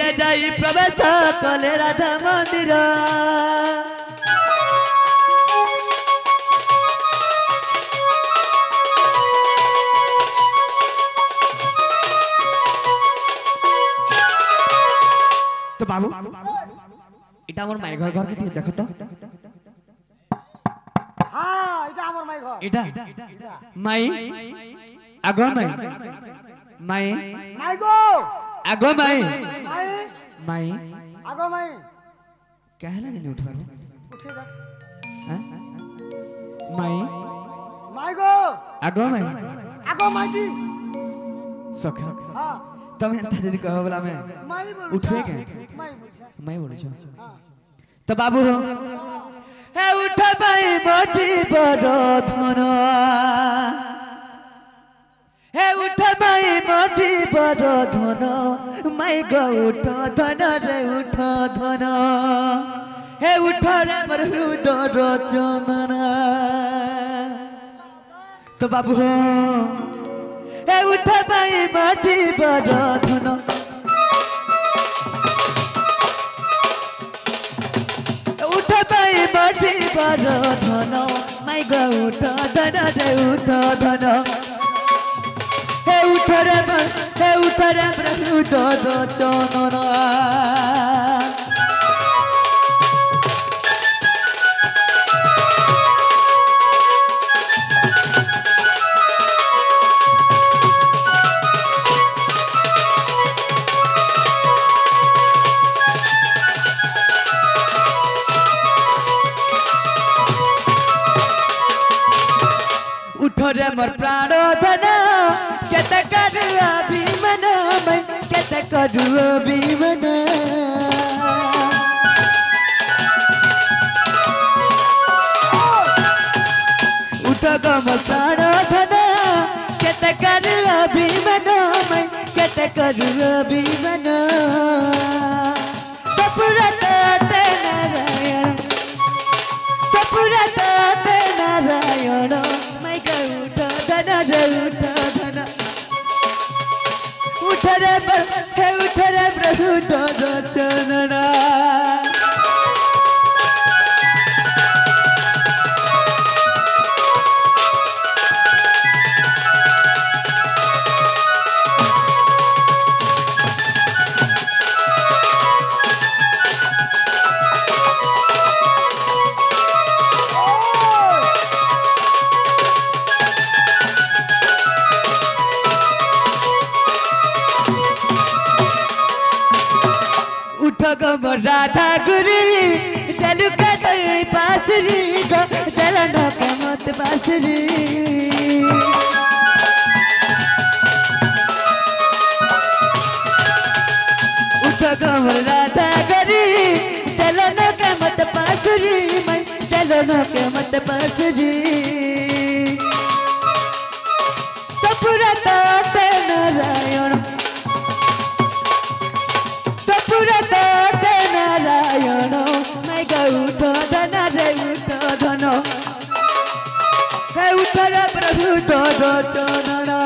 से जाई प्रवेश कले राधा मंदिर तो बाबू এটা আমার মাই ঘর ঘর কি দেখো তো হ্যাঁ এটা আমার মাই ঘর এটা মাই আগো মাই মাই মাই গো আগো মাই মাই মাই আগো মাই कहला नहीं उठ पारो উঠে যা हां माई মাই গো আগো মাই আগো মাই কি सखा हां તમે એંતા যদি કહો બોલા મે মাই বল উঠবে কে মাই বলছা मैं बोलू छ हां तो बाबू हो हे उठ माई मोजी बड़ धन हे उठ माई मोजी बड़ धन माई गो उठ धन रे उठ धन हे उठ रे मोर हृदय चंदन तो बाबू हो हे उठ माई मोजी बड़ धन उठ माई मोजी बड़ धन माई गो उठ धन रे उठ धन हे उठ रे प्रभु दद चंदन उठ रे मोर प्राण धन केते करू अभिमान मैं केते करू अभिमान उठ गो मोर प्राण धन केते करू अभिमान मैं केते करू अभिमान तपुरा ते नारायण तपुरा ते नारायण मैं गो उठ धन रे उठ धन उठ रे प्रभु दद चंदन उठ गो मोर राधा गुरी चलू का तई पासरी गो चलन के मत बासरी उठ गो मोर राधा गुरी चलन के मत बासरी मैं चलन के मत बासरी तपुरा ते नारायण नारायण मैं गो उठ धन रे उठ धन हे उठ रे प्रभु दद चंदन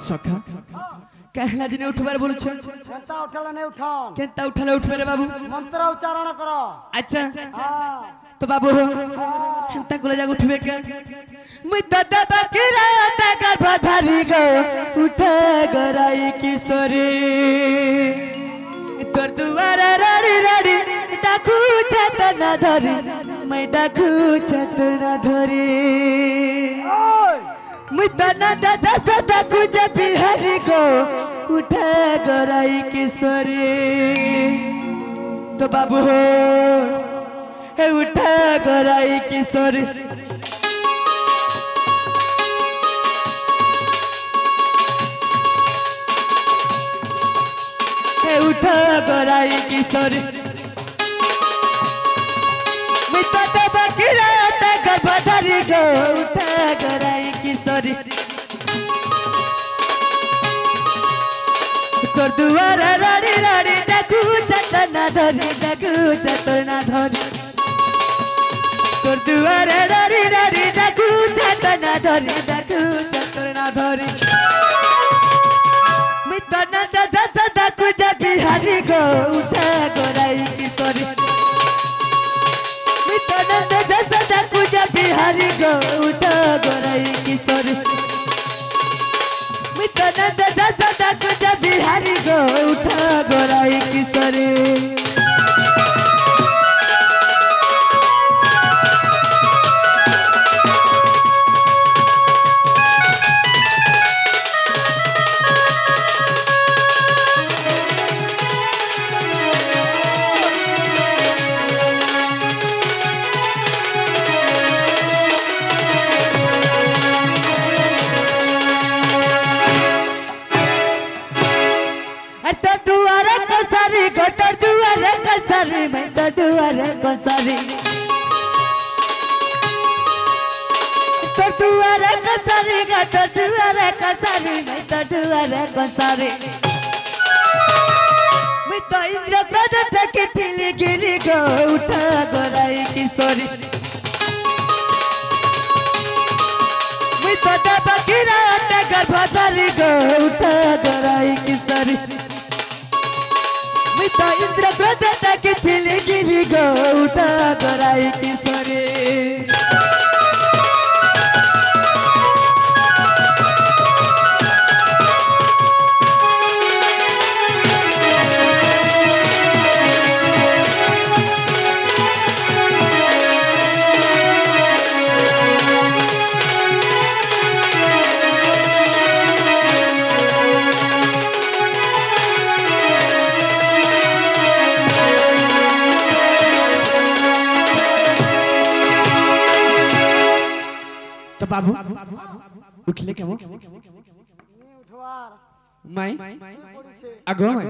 सखा कहला दिन उठबार बोलछ কেনতা উঠালে নাই উঠন केनता उठले उठबे रे बाबू মন্ত্র উচ্চারণ করো अच्छा हां तो बाबू हो हेंता कोले जाग उठबे के मुई दादा बकरा तकर भधारी गो उठ गराई किशोरी तोर दुआरा राड़ी राड़ी डाकू चेतना धरी मैं डाकू चेतना धरी मुई तना दादा सदा कुछ बिहारी गो उठ गराई किशोरी तो बाबू हो हे उठ गराई किशोरी हे उठ गराई किशोरी गो उठा गराई किशोरी তোর দুয়ারে রাড়ি রাড়ি ডাকু চটনা ধরি তোর দুয়ারে রাড়ি রাড়ি ডাকু চটনা ধরি মিতনন্দ দশ ডাকু যা বিহারি গো উঠা গরাই কিশোরী মিতনন্দ দশ ডাকু যা বিহারি গো উঠা গরাই কিশোরী মিতনন্দ দশ ডাকু যা বিহারি গো উঠা গরাই কিশোরী मैं तो दुआरे कसारी तो दुआरे कसारी तो दुआरे कसारी मैं तो दुआरे कसारी मैं तो इंद्र प्रदत्त के थिली गिरी गो उठा गराई किशोरी मैं तो दबकिरा गर्भधारी गो उठा गराई किशोरी मिता इंद्र प्रदत्त के थिली गिरी गो उठा गराई किशोरी तो बाबू उठले केमो উঠবার माई পড়ছে आगो माई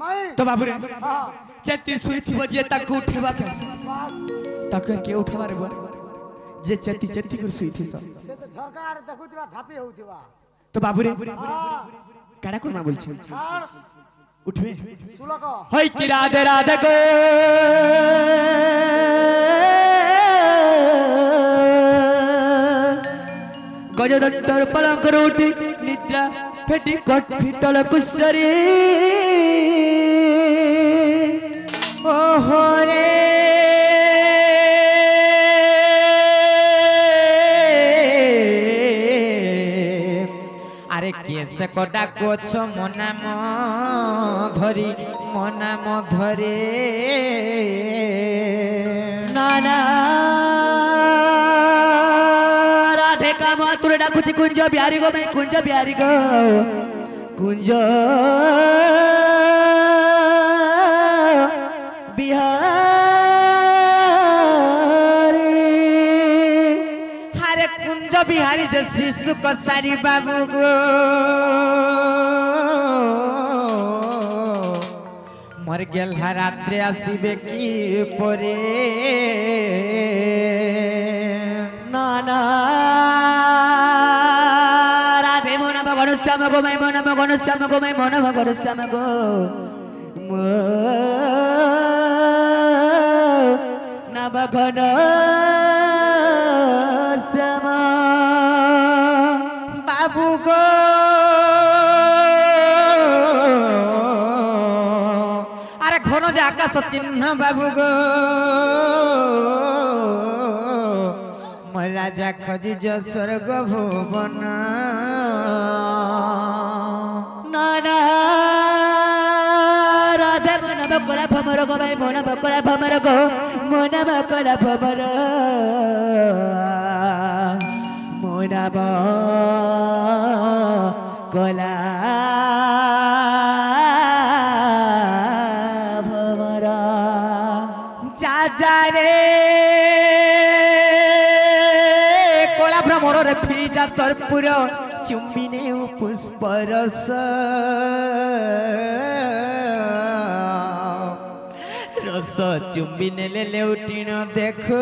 মাই तो बाबू रे হ্যাঁ चेती सुई थी बजे तक उठेबा के तक के उठवारे बोल जे चेती चेती कर सुई थी सब সে তো ঝরকার দেখুতিবা ধাপি হউতিবা तो बाबू रे হ্যাঁ काड़ा कोरमा बोलछे আর उठबे তুলক होय कि राधे राधे गो गजदंतर पलंग रोटी निद्रा फेटी कट फिटल कुसरी ओहो रे अरे केसे कोडा कोछ मनाम धरी नाना राधे का मातुर डाकुची कुंज बिहारी गो मैं कुंज बिहारी गो कुंज बिहारी हरे कुंज बिहारी जे शिशु कसारी बाबू गो मर गेल रात्रे आसीबे की परे नाना राधे मोना भगवान श्याम गो मैं मोना भगवान श्याम गो मैं मोना भगवान श्याम गो ना भगवान श्याम बाबू गो अरे घन जे आकाश चिन्ह बाबू गो राजा खजी जो स्वर्ग भुवन नाना राधा मन बकरा भमर गो भाई मन बकरा भमर गो मन बकरा भमर मन बकला भमर जा जा रे मोर फिरी जा तोर पूरा चुम्बिने पुष्परस रस चुम्बी नेले लेउटिण देखो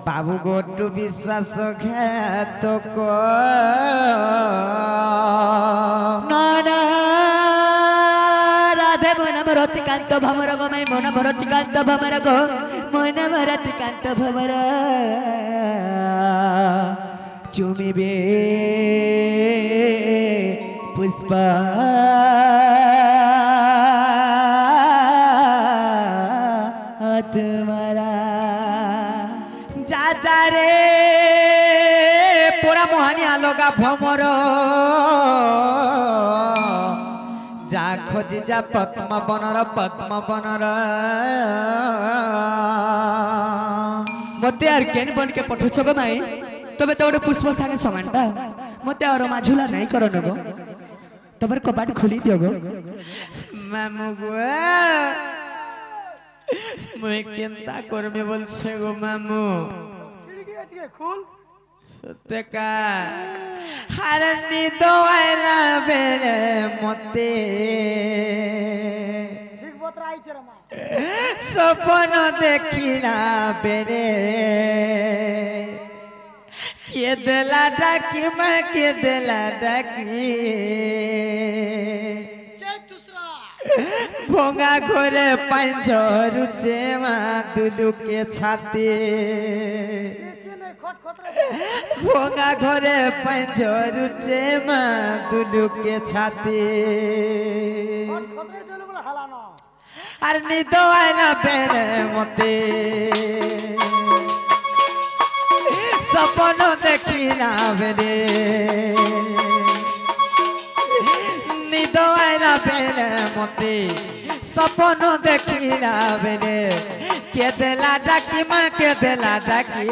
बाबू गोटू विश्वास घात राधे मन भरती कांत भमर गो माई मन भरती कांत भमर गो मन भरती कांत भमर चुमिबे पुष्पा तुम्हारा जा जा रे पोड़ा मोहानी आलोगा भमर जा खोजी जा पद्म बनर मते यार केन बन के पठुछ गो माई तबे तो पुष्प संगे समानटा मते और माझुला नहीं करो नगो तबर कपाट खुली दियो गो मामू गो मैं केनता करमे बोलछे गो मामू खिड़की एटिके खुल सत्यका हर निदो आइला बेले मते ठीक बतरा आइछ रे मा सपन देखिला बेरे के देला डाकी मैं के देला डाकी भोंगा घोरे पंजर जेमा दुलू के छाती भोंगा घोरे पंजर जेमा दुलू के छाती আর নিদ আইলা বেলে মতে স্বপ্ন দেখিলা বেলে নিদ আইলা বেলে মতে স্বপ্ন দেখিলা বেলে কে দেলা ডাকি মা কে দেলা ডাকি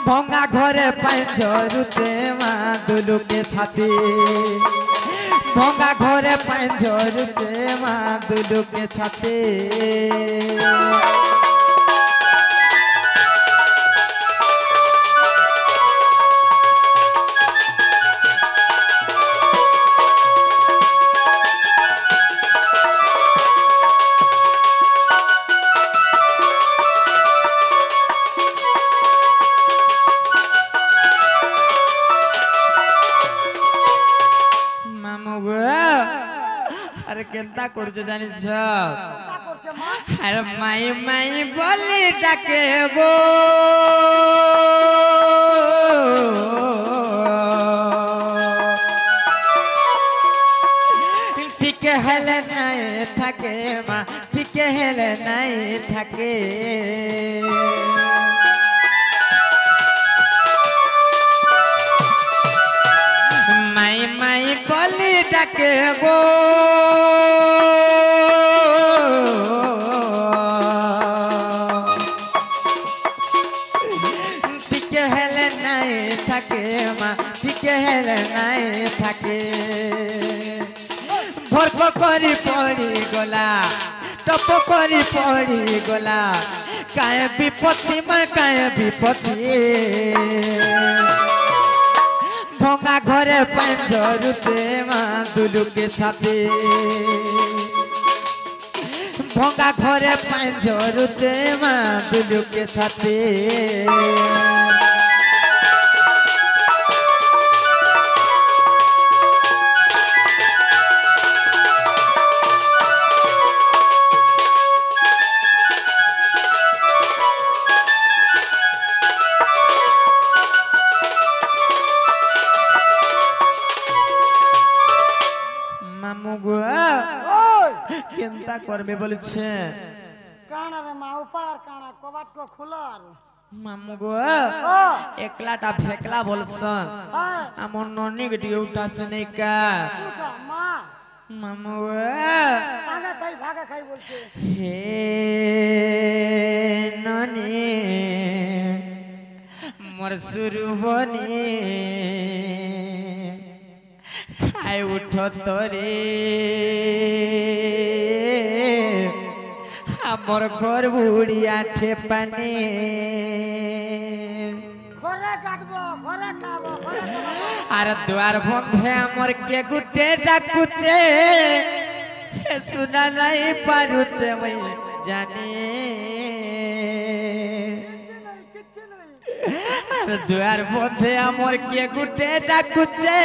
ভঙ্গা ঘরে পাঁচরুতে মা দুলুকে ছাতি भोंगा घोरे पंजोरुते मा दुलू के छाते अरे केनता करछ जानिस अरे माई माई बोली डाके गो ठीक हेले नहीं থাকে মা ঠিক হেলে নাই থাকে माई माई बोली डाके गो टिके हेले नहीं থাকে মা टिके हेले नहीं থাকে भरप करी पड़ी गला टप करी पड़ी गला काहे विपत्ति माँ काहे विपत्ति भोंगा घरे पंजरुते मा दुलू के छाती भोंगा घरे पंजरुते मा दुलू के छाती केनता करबे बोलछे काना रे मा ऊपर काना कबाट को खुलार मामू गो एकलाटा फेकला बोलसन हमर नन्नी के डिउटा से नहीं का मा मामू काना खाई भागा खाई बोलछे हे ननी मोर सुरु बनी खाए उठो तोरे हमर घर बुढ़िया ठेपाने घरे ঘরে কাটবো ঘরে খাবো ঘরে খাবো। আর দুয়ার বন্ধে আমার কে গুটে ডাকুছে শুনা নাই পারুছে মই জানি কিচ্ছু নাই আর দুয়ার বন্ধে আমার কে গুটে ডাকুছে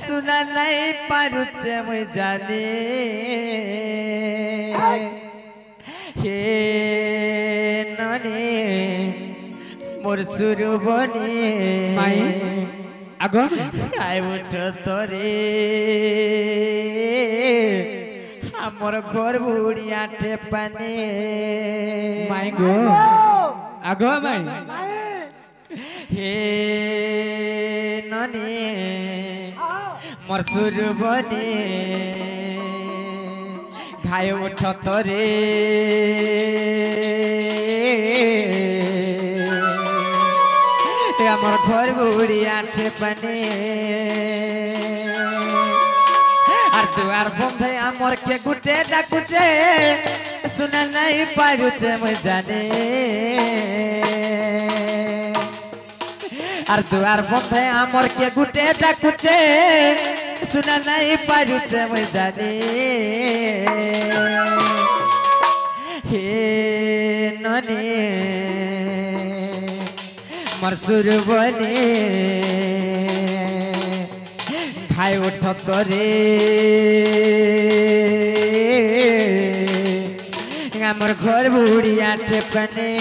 শুনা নাই পারুছে মই জানি হে ননে মোর সুরু বনে মাই আগো আই উঠ তোরে আমার ঘর বুড়িয়া টেপানে মাই গো আগো মাই নাই হে ননে আহ মোর সুরু বনে ঘায় উঠ তোরে আমার ঘর বুড়িয়া টেপানে আর দুয়ার বন্ধে আমার কে গুটে ডাকুছে শুনা নাই পারুছে মই জানে আর দুয়ার বন্ধে আমার কে গুটে ডাকুছে শুনা নাই পারুছে মই জানে হে ননে মোর সুর বনে খাই উঠ তোরে আমার ঘর বুড়িয়া টেপানে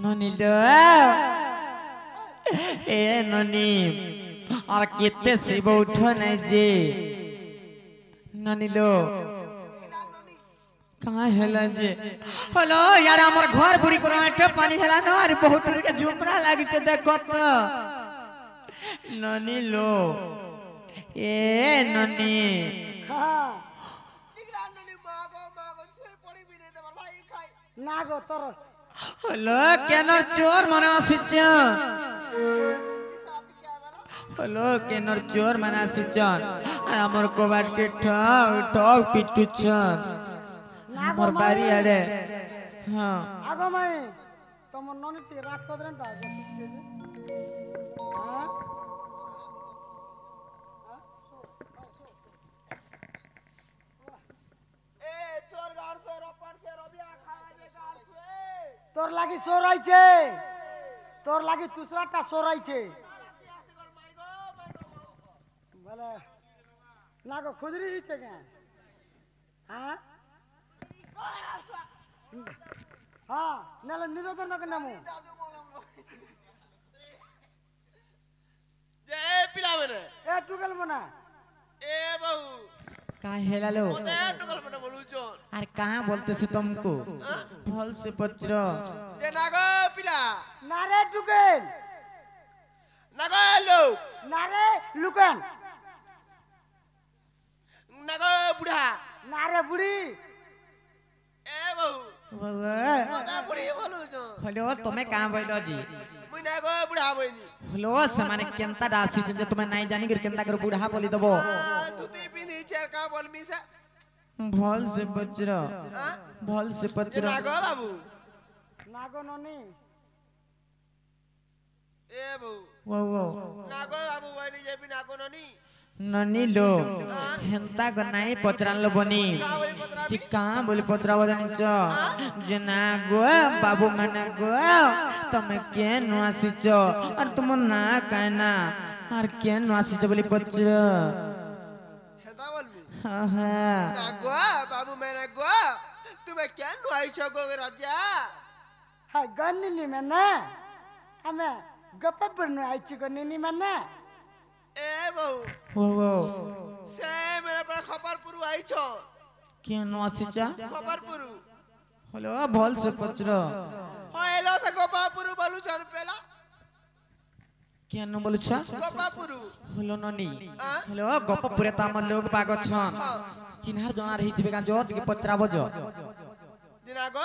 ননিল এ ননি আর কেতে শিব উঠ নাই যে ননিল कहाँ हेला जे हेलो यार हमर घर बुड़ी करो एटा पानी हेला न अरे बहुत के झुमरा लागी छे देखो तो ननी लो ए ननी হ্যাঁ না গো তোর हेलो केनर चोर मने आसिचन हेलो केनर चोर मने आसिचन আর हमर कोबाट के ठाव ठाव पिटुचन हमर बारी आड़े हां আগমাই তোমার ননিটি রাত কদরেন তা হ্যাঁ তোর লাগি সরাইছে তোর লাগি দুসরাটা সরাইছে বলে না গো খুজরি হিছে কেন হ্যাঁ হ্যাঁ নালে নিরোধন নকে নামু যে পিলা মানে এ টুকেল মনা এ বাবু का हेला लो ওতে টুকল মানে বলুছো अरे कहाँ बोलते से तुमको फल से पचरो যে নাগো পিলা না রে টুকেল নাগো লো না রে লুকান নাগো বুড়া না রে বুড়ি এ বাবু মজা বুড়ি বলুছো हेलो तुम्हें कहाँ बोलो जी মুই নাগো বুড়া বইনি हेलो समाने केंता डासी जो तुम्हें नहीं जानी कि केंता कर बूढ़ा बोली दबो তুই পিনি চের কা বল মিসা फल से पचरो হ্যাঁ फल से যে पचरो নাগো বাবু না গো ননি এ বাবু वो वो নাগো বাবু বইনি যে পি নাগো ননি ननी लो हेंता को नहीं पचरान लो बनी কা বলি পত্রা चिक्का बोली पचरा बजानी चो जना गो बाबू मैंने गो तुम्हें के नुआसी चो और तुम ना कहना और के नुआसी चो बोली पचरो হেদা বলবি हाँ हाँ নাগো বাবু মেরে গো তুমি কেন আইছো গো রাজা হ্যাঁ গন্নি মেনে আমি গপ্পর নো আইছি গন্নি মেনে এ বাবু वो वो সে মেরে পর খবরপুর আইছো के नुआसी चो খবরপুর हेलो भल से पचरो হইলো সে গোপাপুর বলুছন পেলা কেন বলছ গোপাপুরু হলো ননি আ? হলো গপপুরে তো আমার লোক বাগ ছন চিনহার জনার হইতিবে গাঁ জো টিকে পচরাব জো দিনাগো